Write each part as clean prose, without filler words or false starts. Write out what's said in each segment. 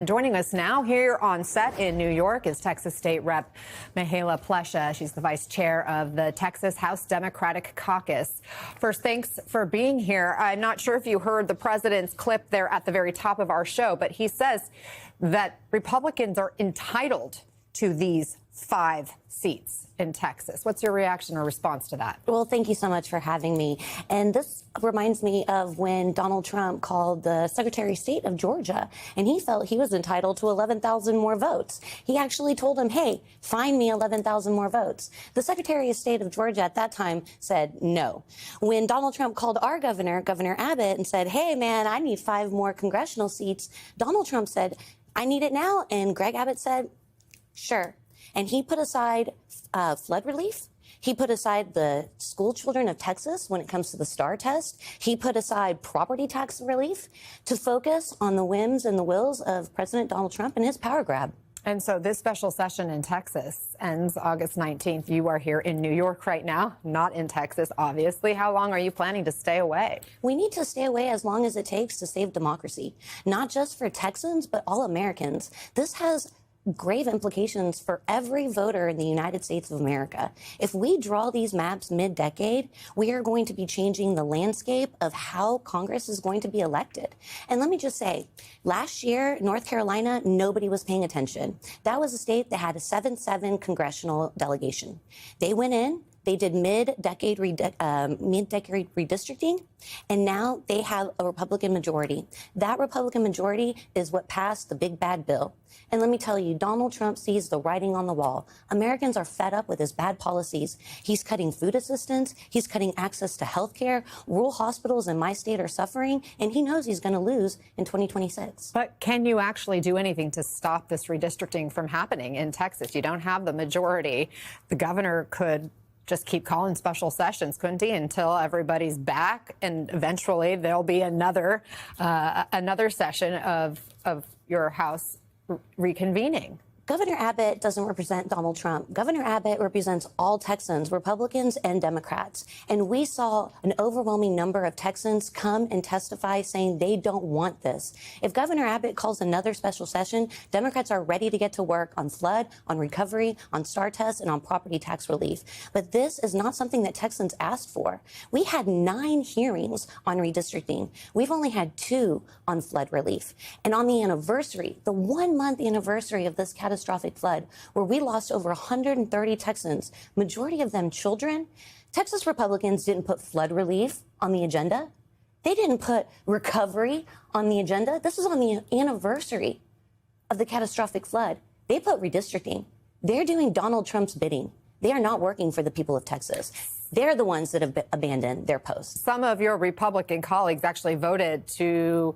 Joining us now here on set in New York is Texas State Rep Mihaela Pleșa. She's the vice chair of the Texas House Democratic Caucus. First, thanks for being here. I'm not sure if you heard the president's clip there at the very top of our show, but he says that Republicans are entitled to these 5 seats in Texas. What's your reaction or response to that? Well, thank you so much for having me. And this reminds me of when Donald Trump called the Secretary of State of Georgia, and he felt he was entitled to 11,000 more votes. He actually told him, hey, find me 11,000 more votes. The Secretary of State of Georgia at that time said no. When Donald Trump called our governor, Governor Abbott, and said, hey, man, I need 5 more congressional seats, Donald Trump said, I need it now. And Greg Abbott said, sure. And he put aside flood relief. He put aside the school children of Texas when it comes to the STAR test. He put aside property tax relief to focus on the whims and the wills of President Donald Trump and his power grab. And so this special session in Texas ends August 19th. You are here in New York right now, not in Texas, obviously. How long are you planning to stay away? We need to stay away as long as it takes to save democracy, not just for Texans, but all Americans. This has grave implications for every voter in the United States of America. If we draw these maps mid-decade, we are going to be changing the landscape of how Congress is going to be elected. And let me just say, last year, North Carolina, nobody was paying attention. That was a state that had a 7-7 congressional delegation. They went in, they did mid-decade redistricting, and now they have a Republican majority. That Republican majority is what passed the big bad bill. And let me tell you, Donald Trump sees the writing on the wall. Americans are fed up with his bad policies. He's cutting food assistance. He's cutting access to health care. Rural hospitals in my state are suffering, and he knows he's going to lose in 2026. But can you actually do anything to stop this redistricting from happening in Texas? You don't have the majority. The governor could just keep calling special sessions, couldn't he, until everybody's back, and eventually there'll be another session of your House reconvening. Governor Abbott doesn't represent Donald Trump. Governor Abbott represents all Texans, Republicans and Democrats. And we saw an overwhelming number of Texans come and testify saying they don't want this. If Governor Abbott calls another special session, Democrats are ready to get to work on flood, on recovery, on STAR tests, and on property tax relief. But this is not something that Texans asked for. We had 9 hearings on redistricting. We've only had 2 on flood relief. And on the anniversary, the 1-month anniversary of this catastrophic flood, where we lost over 130 Texans, majority of them children, Texas Republicans didn't put flood relief on the agenda. They didn't put recovery on the agenda. This is on the anniversary of the catastrophic flood. They put redistricting. They're doing Donald Trump's bidding. They are not working for the people of Texas. They're the ones that have abandoned their posts. Some of your Republican colleagues actually voted to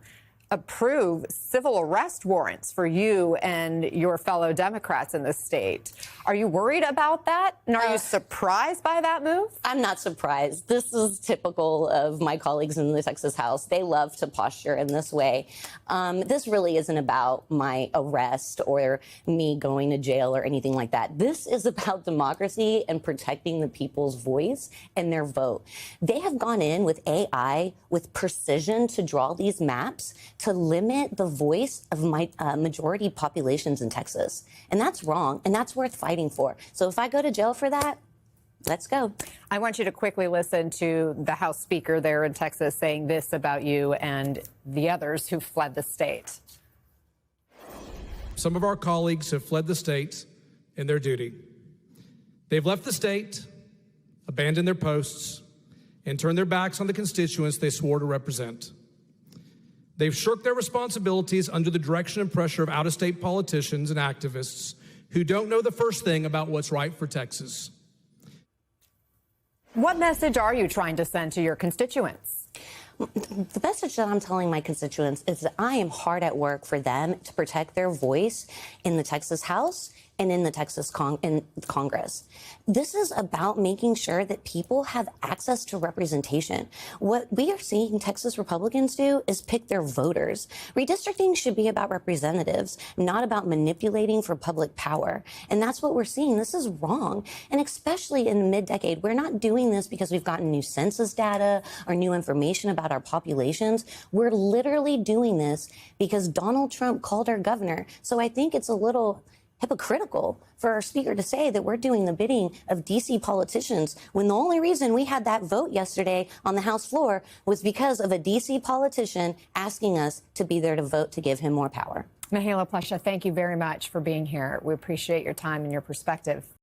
approve civil arrest warrants for you and your fellow Democrats in the state. Are you worried about that? And are you surprised by that move? I'm not surprised. This is typical of my colleagues in the Texas House. They love to posture in this way. This really isn't about my arrest or me going to jail or anything like that. This is about democracy and protecting the people's voice and their vote. They have gone in with AI, with precision, to draw these maps to limit the voice of majority populations in Texas. And that's wrong, and that's worth fighting for. So if I go to jail for that, let's go. I want you to quickly listen to the House Speaker there in Texas saying this about you and the others who fled the state. Some of our colleagues have fled the state in their duty. They've left the state, abandoned their posts, and turned their backs on the constituents they swore to represent. They've shirked their responsibilities under the direction and pressure of out-of-state politicians and activists who don't know the first thing about what's right for Texas. What message are you trying to send to your constituents? The message that I'm telling my constituents is that I am hard at work for them to protect their voice in the Texas House and in the Texas Congress. This is about making sure that people have access to representation. What we are seeing Texas Republicans do is pick their voters. Redistricting should be about representatives, not about manipulating for public power. And that's what we're seeing. This is wrong. And especially in the mid-decade, we're not doing this because we've gotten new census data or new information about about our populations. We're literally doing this because Donald Trump called our governor. So I think it's a little hypocritical for our speaker to say that we're doing the bidding of D.C. politicians when the only reason we had that vote yesterday on the House floor was because of a D.C. politician asking us to be there to vote to give him more power. Mihaela Pleșa, thank you very much for being here. We appreciate your time and your perspective.